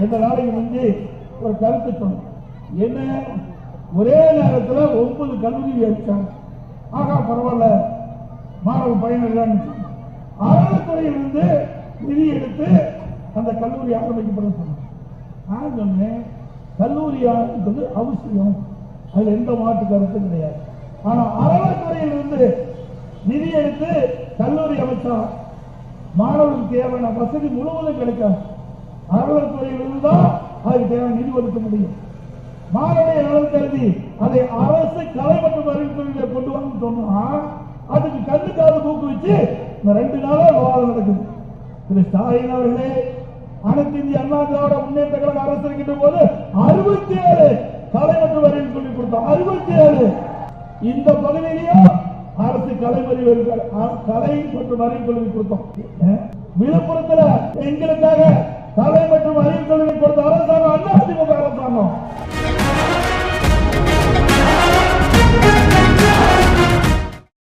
இந்த நாளைக்கு வந்து ஒரு கருத்து சொன்னோம். என்ன, ஒரே நேரத்தில் 9 கல்லூரி அடிச்சாங்க. ஆகா பரவாயில்ல, மாணவ பயணிகள் அறநிலைத்துறையிலிருந்து நிதி எடுத்து அந்த கல்லூரி ஆரம்பிக்கப்படும் சொன்னாங்க. நான் சொன்னேன், கல்லூரி ஆரம்பிப்பது அவசியம், அதுல எந்த மாற்று கருத்தும் கிடையாது. ஆனா அறநிலைத்துறையிலிருந்து நிதி எடுத்து கல்லூரி அமைச்சா மாணவர்களுக்கு தேவையான வசதி முழுவதும் கிடைக்காது. அறநிலைத்துறையிலிருந்து தான் அதுக்கு தேவையான நிதி ஒதுக்க முடியும். மாணவருடைய நலன் கருதி அதை அரசு கலை மற்றும் அறிவுத்துறையில கொண்டு வந்து சொன்னா அதுக்கு கண்ணுக்காக ஊக்குவிச்சு இந்த 2 நாளா விவாதம் நடக்குது. திரு ஸ்டாலின் அவர்களே, அனைத்து இந்திய அண்ணா திராவிட முன்னேற்ற கழக அரசு இருக்கின்ற போது 67 கலை மற்றும் அறிவு சொல்லி கொடுத்தோம். 67 இந்த பகுதியிலையும் அரசு கலை மற்றும் அறிவு கல்வி கொடுத்தோம். விழுப்புரத்தில் எங்களுக்காக கலை மற்றும்